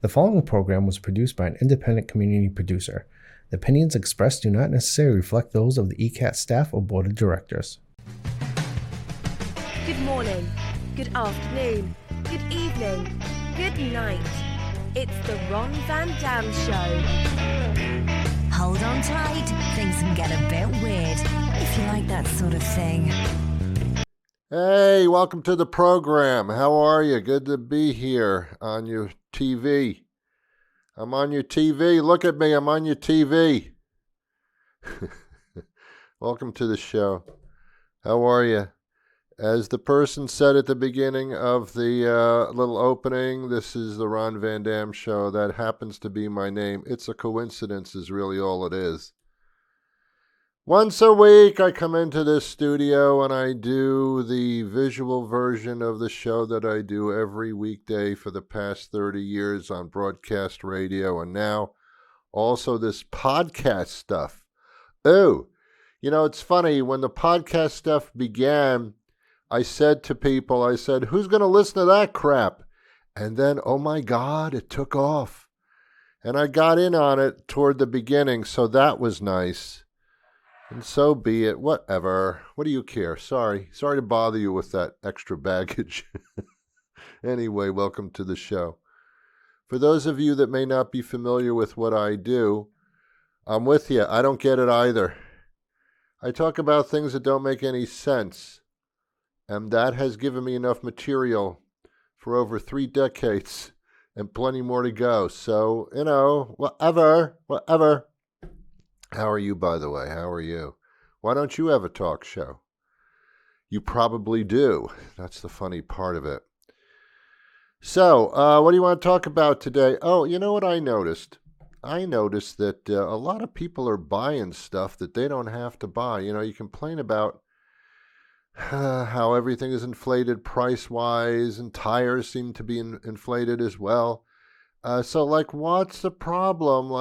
The following program was produced by an independent community producer. The opinions expressed do not necessarily reflect those of the ECAT staff or board of directors. Good morning, good afternoon, good evening, good night. It's the Ron Van Dam Show. Hold on tight, things can get a bit weird, if you like that sort of thing. Hey, welcome to the program. How are you? Good to be here on your TV. I'm on your TV. Look at me. I'm on your TV. Welcome to the show. How are you? As the person said at the beginning of the little opening, this is the Ron Van Dam Show. That happens to be my name. It's a coincidence is really all it is. Once a week, I come into this studio and I do the visual version of the show that I do every weekday for the past 30 years on broadcast radio, and now also this podcast stuff. Oh, you know, it's funny. When the podcast stuff began, I said to people, who's going to listen to that crap? And then, oh my God, it took off. And I got in on it toward the beginning, so that was nice. And so be it, whatever. What do you care? Sorry to bother you with that extra baggage. Anyway, welcome to the show. For those of you that may not be familiar with what I do, I'm with you. I don't get it either. I talk about things that don't make any sense. And that has given me enough material for over 3 decades and plenty more to go. So, you know, whatever. How are you, by the way? How are you? Why don't you have a talk show? You probably do. That's the funny part of it. So, what do you want to talk about today? Oh, you know what I noticed? I noticed that a lot of people are buying stuff that they don't have to buy. You know, you complain about how everything is inflated price-wise, and tires seem to be inflated as well. So, like, what's the problem?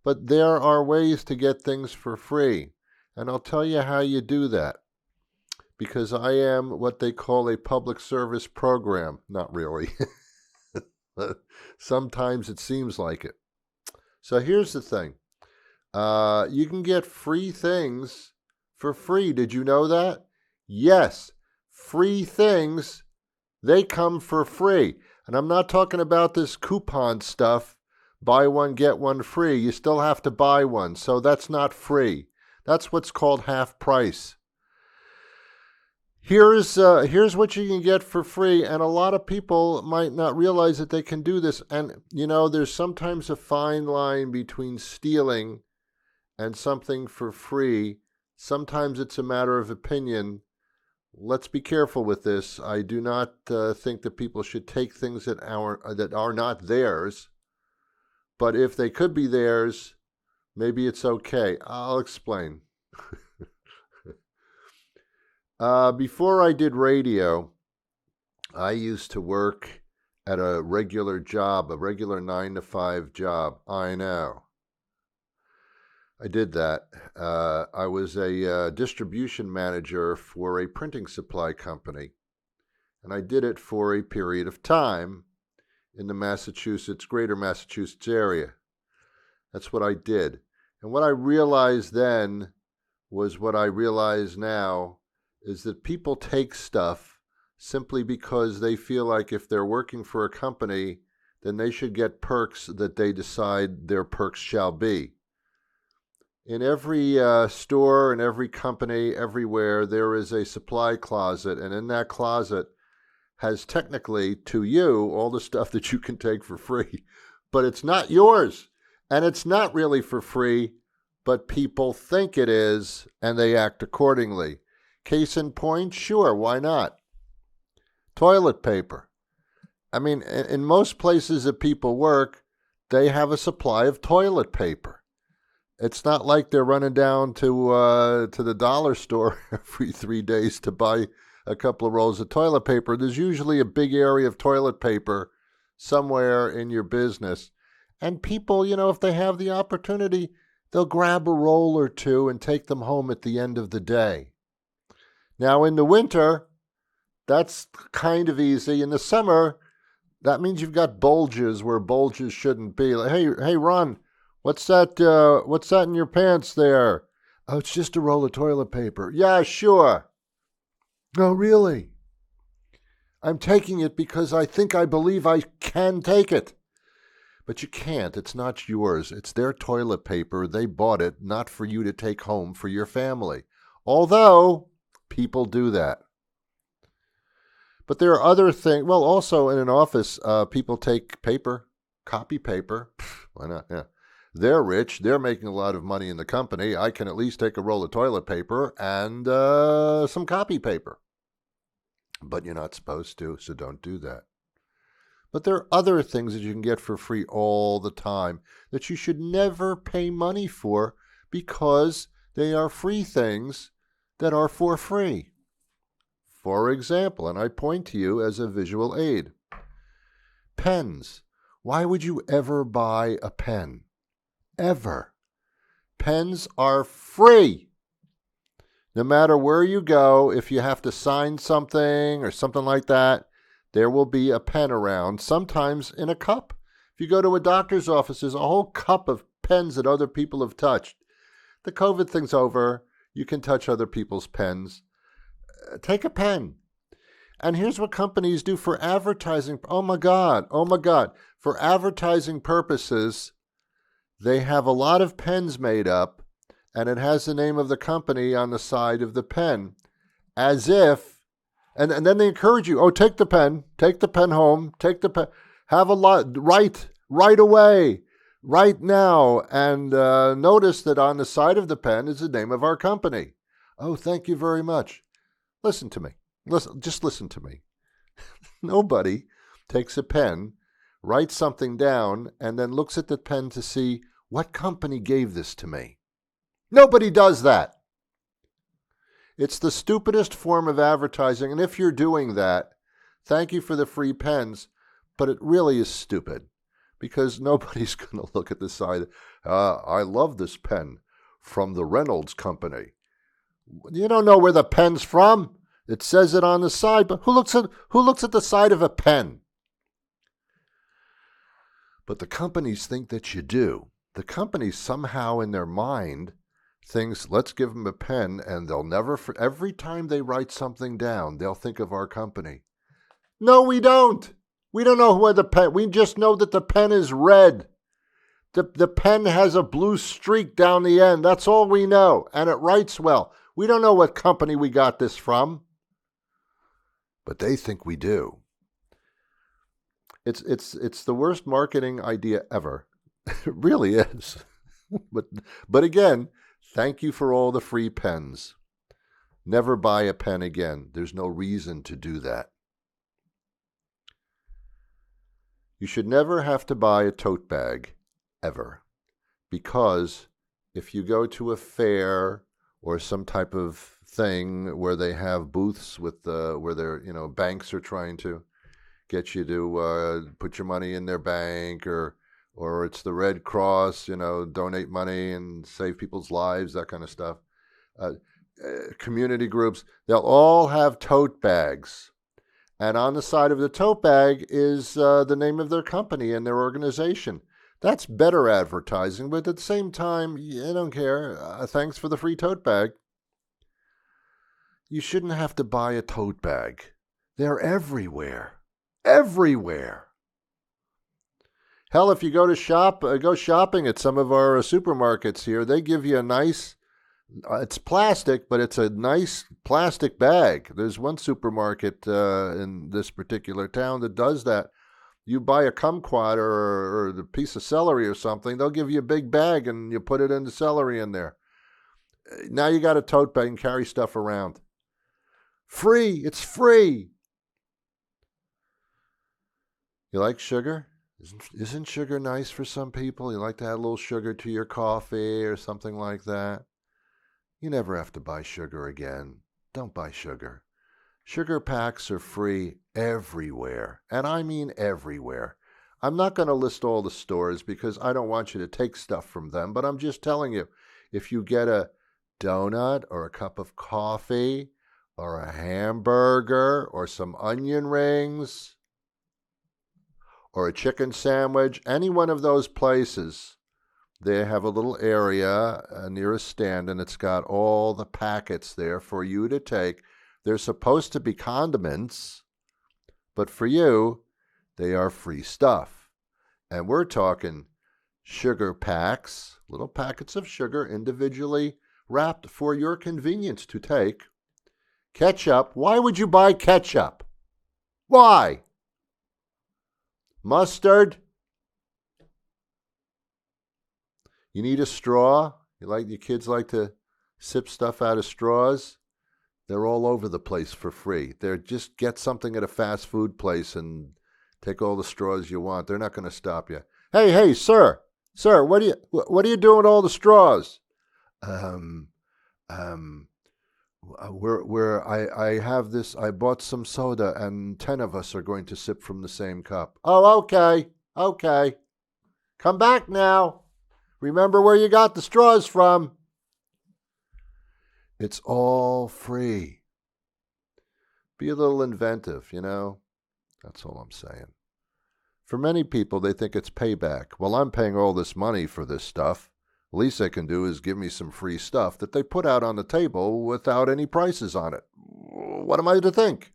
But there are ways to get things for free, and I'll tell you how you do that, because I am what they call a public service program. Not really. Sometimes it seems like it. So here's the thing. You can get free things for free. Did you know that? Yes, free things, they come for free. And I'm not talking about this coupon stuff. Buy one, get one free. You still have to buy one, so that's not free. That's what's called half price. Here's what you can get for free, and a lot of people might not realize that they can do this. And, you know, there's sometimes a fine line between stealing and something for free. Sometimes it's a matter of opinion. Let's be careful with this. I do not think that people should take things that are not theirs. But if they could be theirs, maybe it's okay. I'll explain. Before I did radio, I used to work at a regular job, a regular 9-to-5 job. I know. I did that. I was a distribution manager for a printing supply company. And I did it for a period of time in the greater Massachusetts area. That's what I did. And what I realized then was what I realize now, is that people take stuff simply because they feel like if they're working for a company, then they should get perks that they decide their perks shall be. In every store, in every company, everywhere, there is a supply closet, and in that closet has technically, to you, all the stuff that you can take for free. But it's not yours, and it's not really for free, but people think it is, and they act accordingly. Case in point, sure, why not? Toilet paper. I mean, in most places that people work, they have a supply of toilet paper. It's not like they're running down to the dollar store every 3 days to buy a couple of rolls of toilet paper. There's usually a big area of toilet paper somewhere in your business. And people, you know, if they have the opportunity, they'll grab a roll or two and take them home at the end of the day. Now, in the winter, that's kind of easy. In the summer, That means you've got bulges where bulges shouldn't be. Like, hey, Ron, what's that in your pants there? Oh, it's just a roll of toilet paper. Yeah, sure. No, really. I'm taking it because I believe I can take it. But you can't. It's not yours. It's their toilet paper. They bought it, not for you to take home for your family. Although, people do that. But there are other things. Well, also in an office, people take paper, copy paper. Why not? Yeah. They're rich. They're making a lot of money in the company. I can at least take a roll of toilet paper and some copy paper. But you're not supposed to, so don't do that. But there are other things that you can get for free all the time that you should never pay money for because they are free things that are for free. For example, and I point to you as a visual aid, pens. Why would you ever buy a pen? Ever. Pens are free. No matter where you go, if you have to sign something or something like that, there will be a pen around, sometimes in a cup. If you go to a doctor's office, there's a whole cup of pens that other people have touched. The COVID thing's over. You can touch other people's pens. Take a pen. And here's what companies do for advertising. Oh my God. For advertising purposes, they have a lot of pens made up, and it has the name of the company on the side of the pen, as if, and then they encourage you, take the pen home, take the pen, have a lot, right away, right now, and notice that on the side of the pen is the name of our company. Oh, thank you very much. Listen to me. Just listen to me. Nobody takes a pen, writes something down, and then looks at the pen to see what company gave this to me. Nobody does that. It's the stupidest form of advertising, and if you're doing that, thank you for the free pens, but it really is stupid because nobody's going to look at the side. I love this pen from the Reynolds Company. You don't know where the pen's from. It says it on the side, but who looks at the side of a pen? But the companies think that you do. The companies somehow in their mind thinks, let's give them a pen, and they'll never, every time they write something down, they'll think of our company. No, we don't. We don't know where the pen, we just know that the pen is red. The pen has a blue streak down the end. That's all we know, and it writes well. We don't know what company we got this from, but they think we do. It's the worst marketing idea ever. It really is. But again, thank you for all the free pens. Never buy a pen again. There's no reason to do that. You should never have to buy a tote bag, ever. Because if you go to a fair or some type of thing where they have booths with where they're, banks are trying to get you to put your money in their bank, or it's the Red Cross, donate money and save people's lives, that kind of stuff. Community groups, they'll all have tote bags. And on the side of the tote bag is the name of their company and their organization. That's better advertising, but at the same time, I don't care. Thanks for the free tote bag. You shouldn't have to buy a tote bag. They're everywhere. Everywhere. Hell, if you go shopping at some of our supermarkets here, they give you a nice, it's plastic, but it's a nice plastic bag. There's one supermarket in this particular town that does that. You buy a kumquat or a piece of celery or something, they'll give you a big bag and you put it in the celery in there. Now you got a tote bag and carry stuff around. Free. It's free. You like sugar? Isn't sugar nice for some people? You like to add a little sugar to your coffee or something like that? You never have to buy sugar again. Don't buy sugar. Sugar packs are free everywhere, and I mean everywhere. I'm not going to list all the stores because I don't want you to take stuff from them, but I'm just telling you, if you get a donut or a cup of coffee or a hamburger or some onion rings, or a chicken sandwich, any one of those places, they have a little area near a stand, and it's got all the packets there for you to take. They're supposed to be condiments, but for you, they are free stuff. And we're talking sugar packs, little packets of sugar individually wrapped for your convenience to take. Ketchup. Why would you buy ketchup? Why? Mustard. You need a straw. Your kids like to sip stuff out of straws. They're all over the place for free. They're just get something at a fast food place and take all the straws you want. They're not going to stop you. Hey, sir, what are you doing with all the straws? I have this. I bought some soda, and 10 of us are going to sip from the same cup. Oh, okay. Come back now. Remember where you got the straws from. It's all free. Be a little inventive, That's all I'm saying. For many people, they think it's payback. Well, I'm paying all this money for this stuff. The least they can do is give me some free stuff that they put out on the table without any prices on it. What am I to think?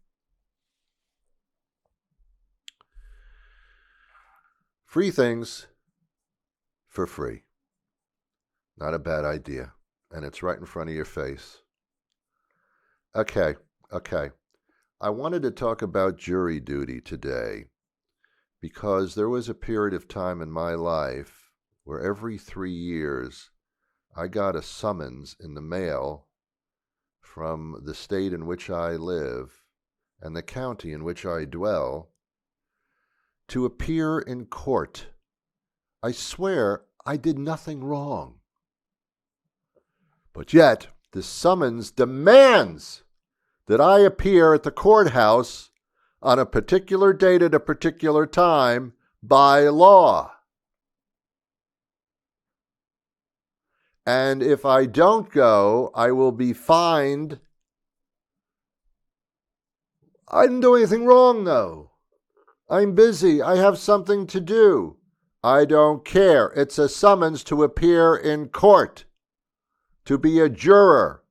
Free things for free. Not a bad idea. And it's right in front of your face. Okay. I wanted to talk about jury duty today because there was a period of time in my life where every 3 years I got a summons in the mail from the state in which I live and the county in which I dwell to appear in court. I swear I did nothing wrong. But yet, the summons demands that I appear at the courthouse on a particular date at a particular time by law. And if I don't go, I will be fined. I didn't do anything wrong, though. I'm busy. I have something to do. I don't care. It's a summons to appear in court, to be a juror.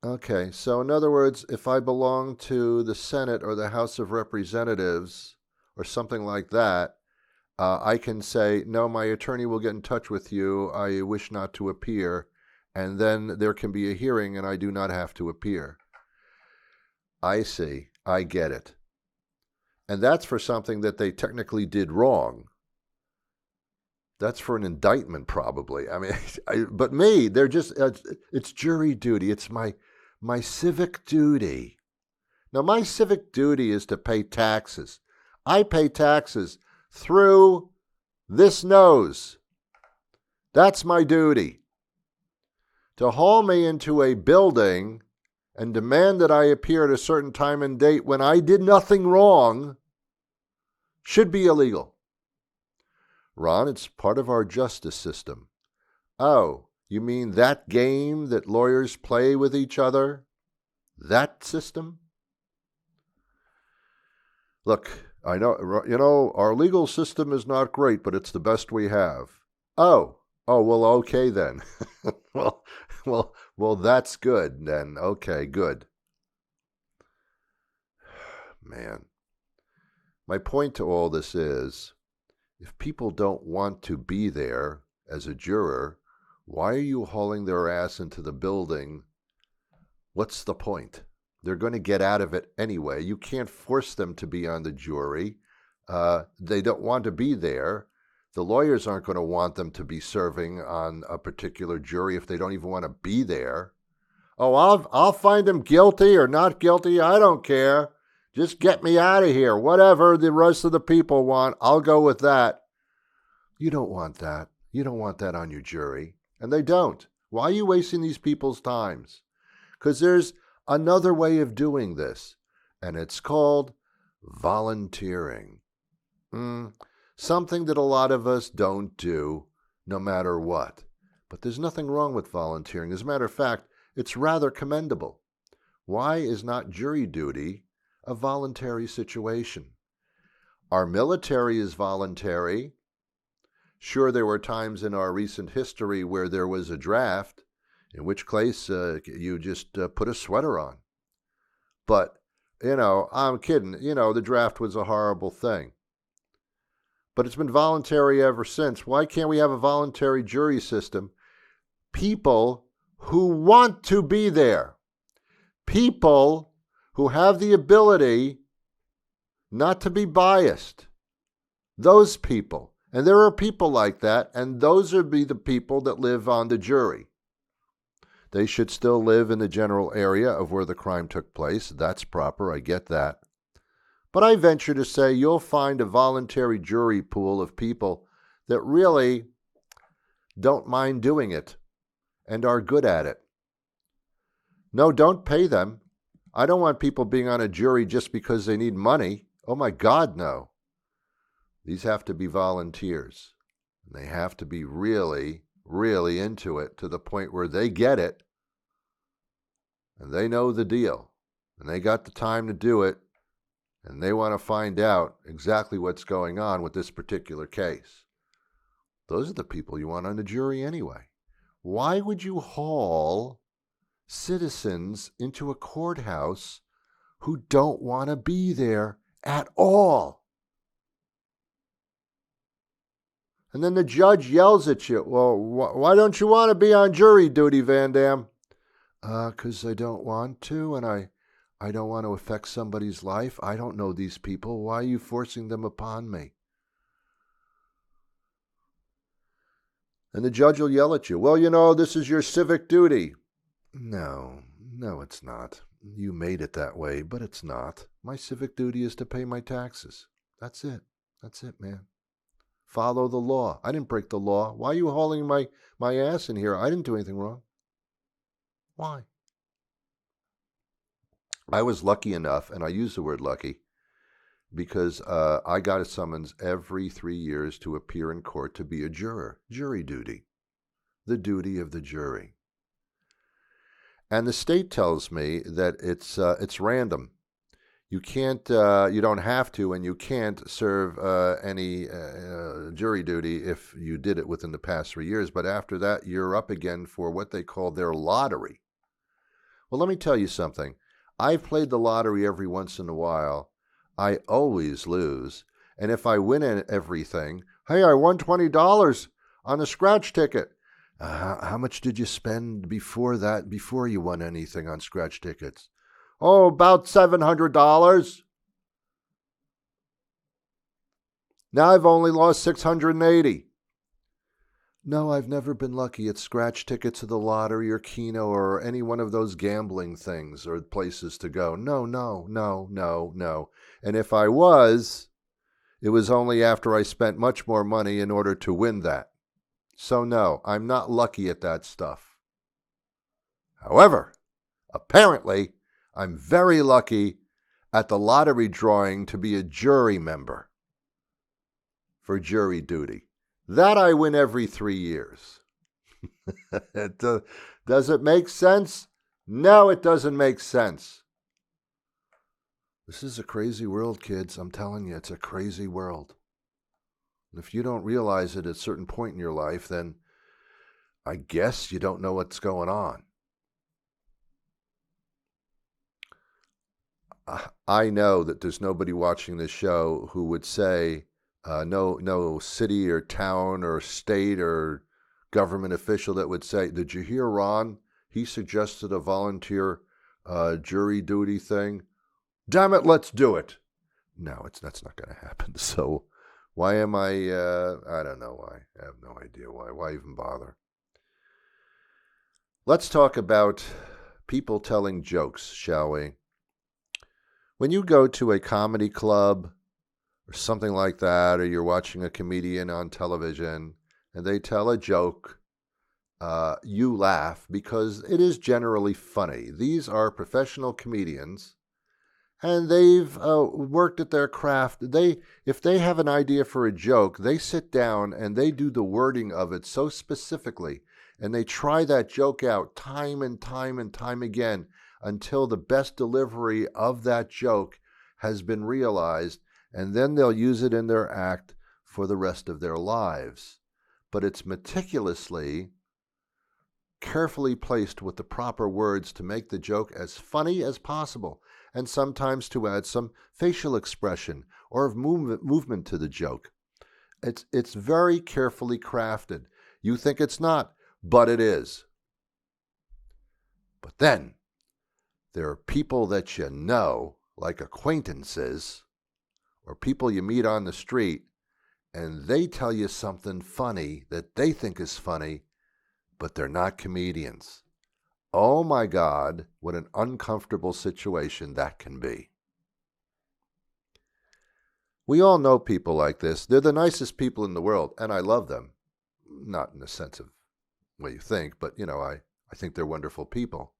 Okay, so in other words, if I belong to the Senate or the House of Representatives or something like that, I can say, no, my attorney will get in touch with you. I wish not to appear. And then there can be a hearing and I do not have to appear. I see. I get it. And that's for something that they technically did wrong. That's for an indictment, probably. I mean, but me, they're just, it's jury duty. It's my civic duty. Now, my civic duty is to pay taxes. I pay taxes through this nose. That's my duty. To haul me into a building and demand that I appear at a certain time and date when I did nothing wrong should be illegal. Ron, it's part of our justice system. Oh, you mean that game that lawyers play with each other? That system? Look, I know, our legal system is not great, but it's the best we have. Oh, well, okay then. well, that's good then. Okay, good. Man, my point to all this is, if people don't want to be there as a juror, why are you hauling their ass into the building? What's the point? They're going to get out of it anyway. You can't force them to be on the jury. They don't want to be there. The lawyers aren't going to want them to be serving on a particular jury if they don't even want to be there. Oh, I'll find them guilty or not guilty. I don't care. Just get me out of here. Whatever the rest of the people want, I'll go with that. You don't want that. You don't want that on your jury. And they don't. Why are you wasting these people's times? Because there's another way of doing this, and it's called volunteering. Something that a lot of us don't do, no matter what. But there's nothing wrong with volunteering. As a matter of fact, it's rather commendable. Why is not jury duty a voluntary situation? Our military is voluntary. Sure, there were times in our recent history where there was a draft, in which case you just put a sweater on. But, I'm kidding. The draft was a horrible thing. But it's been voluntary ever since. Why can't we have a voluntary jury system? People who want to be there. People who have the ability not to be biased. Those people. And there are people like that, and those would be the people that live on the jury. They should still live in the general area of where the crime took place. That's proper, I get that. But I venture to say you'll find a voluntary jury pool of people that really don't mind doing it and are good at it. No, don't pay them. I don't want people being on a jury just because they need money. Oh my God, no. These have to be volunteers. They have to be really, really into it to the point where they get it and they know the deal and they got the time to do it and they want to find out exactly what's going on with this particular case. Those are the people you want on the jury anyway. Why would you haul citizens into a courthouse who don't want to be there at all? And then the judge yells at you, well, why don't you want to be on jury duty, Van Dam? 'Cause I don't want to, and I don't want to affect somebody's life. I don't know these people. Why are you forcing them upon me? And the judge will yell at you, well, this is your civic duty. No, it's not. You made it that way, but it's not. My civic duty is to pay my taxes. That's it. That's it, man. Follow the law. I didn't break the law. Why are you hauling my ass in here? I didn't do anything wrong. Why? I was lucky enough, and I use the word lucky, because I got a summons every 3 years to appear in court to be a juror. Jury duty. The duty of the jury. And the state tells me that it's random. You can't, you don't have to, and you can't serve any jury duty if you did it within the past 3 years. But after that, you're up again for what they call their lottery. Well, let me tell you something. I've played the lottery every once in a while. I always lose. And if I win everything, hey, I won $20 on a scratch ticket. How much did you spend before that, before you won anything on scratch tickets? Oh, about $700. Now I've only lost $680. No, I've never been lucky at scratch tickets of the lottery or Keno or any one of those gambling things or places to go. No. And if I was, it was only after I spent much more money in order to win that. So no, I'm not lucky at that stuff. However, apparently, I'm very lucky at the lottery drawing to be a jury member for jury duty. That I win every 3 years. Does it make sense? No, it doesn't make sense. This is a crazy world, kids. I'm telling you, it's a crazy world. If you don't realize it at a certain point in your life, then I guess you don't know what's going on. I know that there's nobody watching this show who would say, no city or town or state or government official that would say, did you hear Ron? He suggested a volunteer jury duty thing. Damn it, let's do it. No, that's not going to happen. So why am I don't know why. I have no idea why. Why even bother? Let's talk about people telling jokes, shall we? When you go to a comedy club or something like that, or you're watching a comedian on television and they tell a joke, you laugh because it is generally funny. These are professional comedians, and they've worked at their craft. If they have an idea for a joke, they sit down and they do the wording of it so specifically, and they try that joke out time and time and time again until the best delivery of that joke has been realized, and then they'll use it in their act for the rest of their lives. But it's meticulously, carefully placed with the proper words to make the joke as funny as possible, and sometimes to add some facial expression or of movement to the joke. It's very carefully crafted. You think it's not, but it is. But then there are people that you know, like acquaintances, or people you meet on the street, and they tell you something funny that they think is funny, but they're not comedians. Oh my God, what an uncomfortable situation that can be. We all know people like this. They're the nicest people in the world, and I love them. Not in the sense of what you think, but, I think they're wonderful people.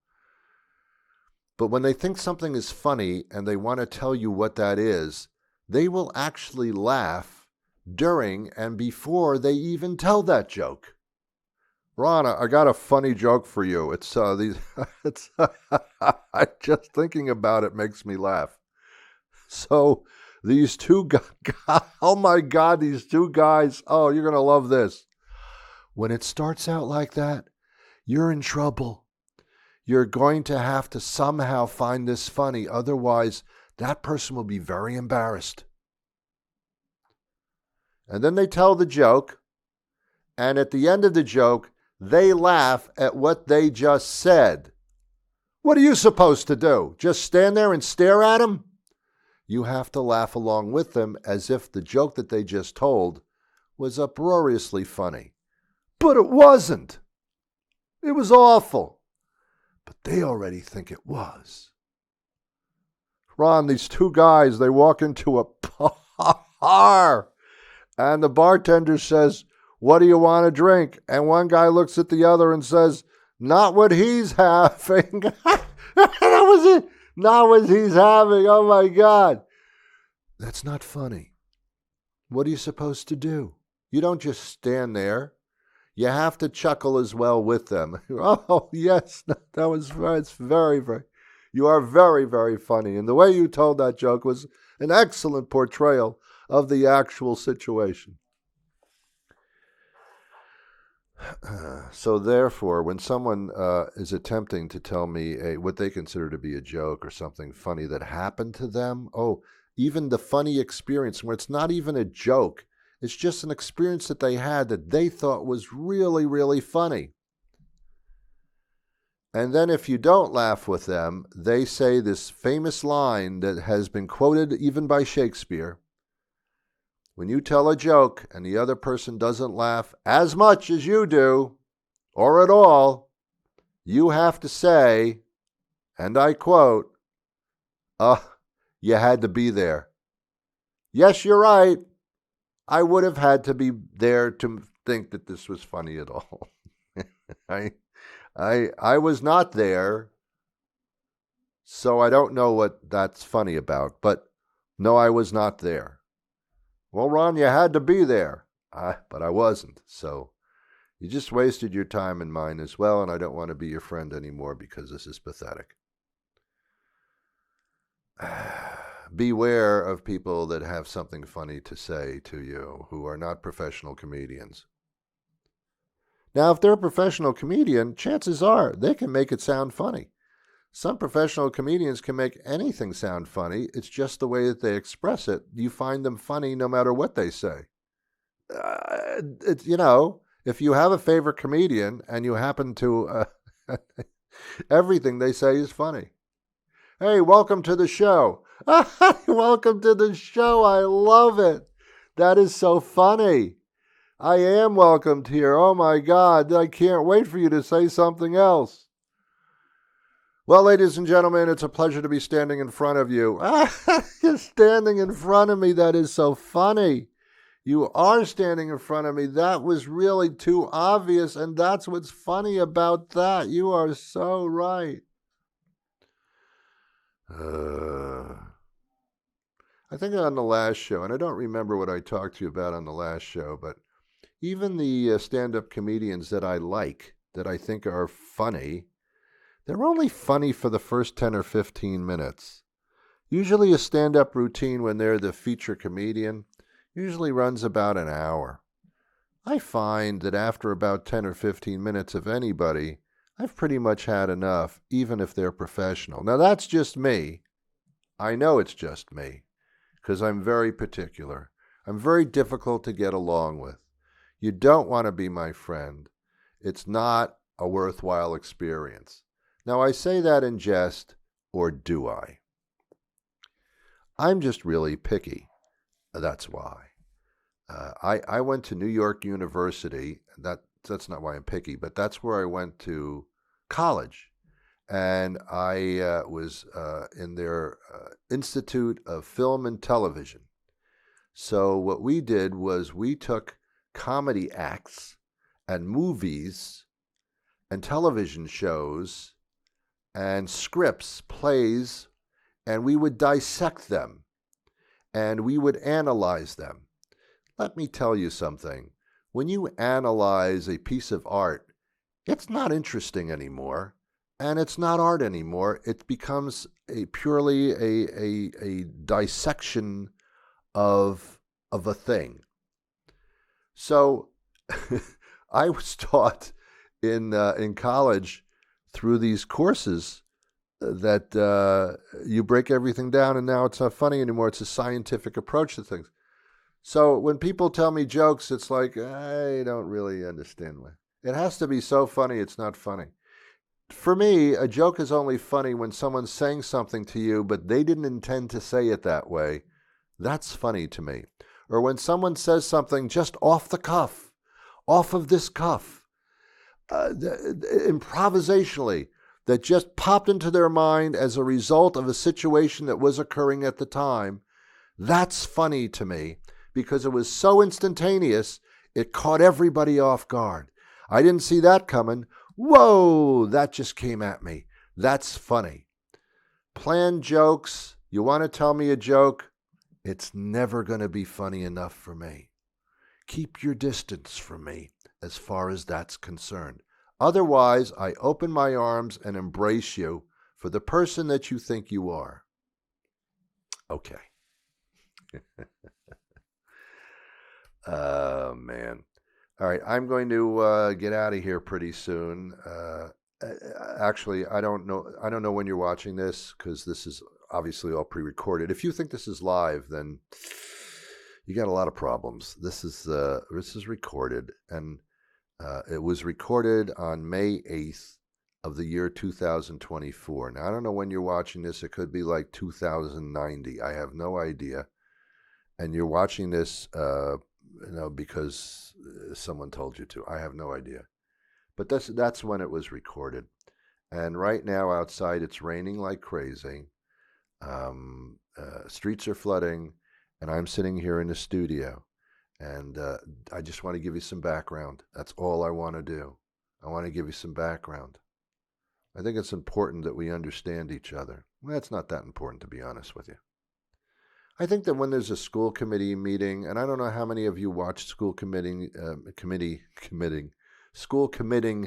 But when they think something is funny and they want to tell you what that is, they will actually laugh during and before they even tell that joke. Ron, I got a funny joke for you. It's just thinking about it makes me laugh. So these two guys, oh my God, these two guys, oh, you're going to love this. When it starts out like that, you're in trouble. You're going to have to somehow find this funny. Otherwise, that person will be very embarrassed. And then they tell the joke, and at the end of the joke, they laugh at what they just said. What are you supposed to do? Just stand there and stare at them? You have to laugh along with them as if the joke that they just told was uproariously funny. But it wasn't. It was awful. But they already think it was. Ron, these two guys, they walk into a bar, and the bartender says, "What do you want to drink?" And one guy looks at the other and says, "Not what he's having." That was it. Not what he's having. Oh, my God. That's not funny. What are you supposed to do? You don't just stand there. You have to chuckle as well with them. Oh, yes. It's very, very, you are very, very funny. And the way you told that joke was an excellent portrayal of the actual situation. So therefore, when someone is attempting to tell me what they consider to be a joke or something funny that happened to them, even the funny experience where it's not even a joke, it's just an experience that they had that they thought was really, really funny. And then if you don't laugh with them, they say this famous line that has been quoted even by Shakespeare. When you tell a joke and the other person doesn't laugh as much as you do, or at all, you have to say, and I quote, you had to be there. Yes, you're right. I would have had to be there to think that this was funny at all. I was not there, so I don't know what that's funny about. But no, I was not there. Well, Ron, you had to be there. But I wasn't. So you just wasted your time and mine as well, and I don't want to be your friend anymore because this is pathetic. Beware of people that have something funny to say to you who are not professional comedians. Now, if they're a professional comedian, chances are they can make it sound funny. Some professional comedians can make anything sound funny. It's just the way that they express it. You find them funny no matter what they say. If you have a favorite comedian and you happen to, everything they say is funny. Hey, welcome to the show. Welcome to the show. I love it. That is so funny. I am welcomed here. Oh my God. I can't wait for you to say something else. Well, ladies and gentlemen, it's a pleasure to be standing in front of you. You're standing in front of me. That is so funny. You are standing in front of me. That was really too obvious, and that's what's funny about that. You are so right. I think on the last show, and I don't remember what I talked to you about on the last show, but even the stand-up comedians that I like, that I think are funny, they're only funny for the first 10 or 15 minutes. Usually a stand-up routine when they're the feature comedian usually runs about an hour. I find that after about 10 or 15 minutes of anybody, I've pretty much had enough, even if they're professional. Now, that's just me. I know it's just me, because I'm very particular. I'm very difficult to get along with. You don't want to be my friend. It's not a worthwhile experience. Now, I say that in jest, or do I? I'm just really picky. That's why. I went to New York University. That's not why I'm picky, but that's where I went to college. And I was in their Institute of Film and Television. So what we did was we took comedy acts and movies and television shows and scripts, plays, and we would dissect them and we would analyze them. Let me tell you something. When you analyze a piece of art, it's not interesting anymore, and it's not art anymore. It becomes purely a dissection of a thing. So I was taught in college through these courses that you break everything down, and now it's not funny anymore. It's a scientific approach to things. So when people tell me jokes, it's like, I don't really understand why. It has to be so funny, it's not funny. For me, a joke is only funny when someone's saying something to you, but they didn't intend to say it that way. That's funny to me. Or when someone says something just off the cuff, off of this cuff, improvisationally, that just popped into their mind as a result of a situation that was occurring at the time, that's funny to me. Because it was so instantaneous, it caught everybody off guard. I didn't see that coming. Whoa, that just came at me. That's funny. Planned jokes, you want to tell me a joke? It's never going to be funny enough for me. Keep your distance from me as far as that's concerned. Otherwise, I open my arms and embrace you for the person that you think you are. Okay. Man. All right, I'm going to get out of here pretty soon. Actually, I don't know when you're watching this, because this is obviously all pre-recorded. If you think this is live, then you got a lot of problems. This is recorded, and it was recorded on May 8th of the year 2024. Now, I don't know when you're watching this. It could be like 2090. I have no idea. And you're watching this because someone told you to. I have no idea. But that's when it was recorded. And right now outside it's raining like crazy. Streets are flooding, and I'm sitting here in the studio. And I just want to give you some background. That's all I want to do. I want to give you some background. I think it's important that we understand each other. Well, it's not that important, to be honest with you. I think that when there's a school committee meeting, and I don't know how many of you watch school committing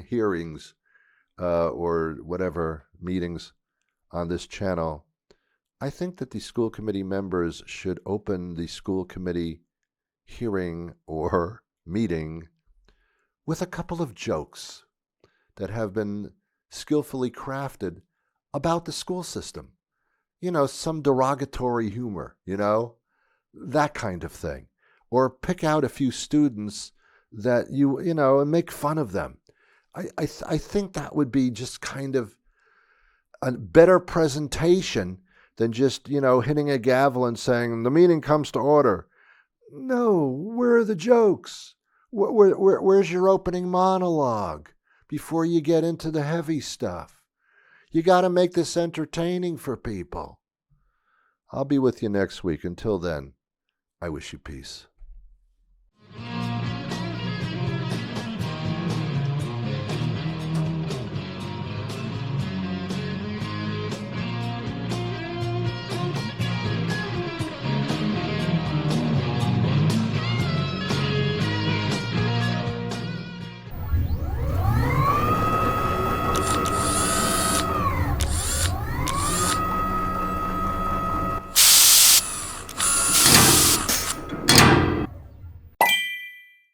hearings or whatever meetings on this channel, I think that the school committee members should open the school committee hearing or meeting with a couple of jokes that have been skillfully crafted about the school system. You know, some derogatory humor, that kind of thing. Or pick out a few students that and make fun of them. I think that would be just kind of a better presentation than just, hitting a gavel and saying, the meeting comes to order. No, where are the jokes? Where's your opening monologue before you get into the heavy stuff? You got to make this entertaining for people. I'll be with you next week. Until then, I wish you peace.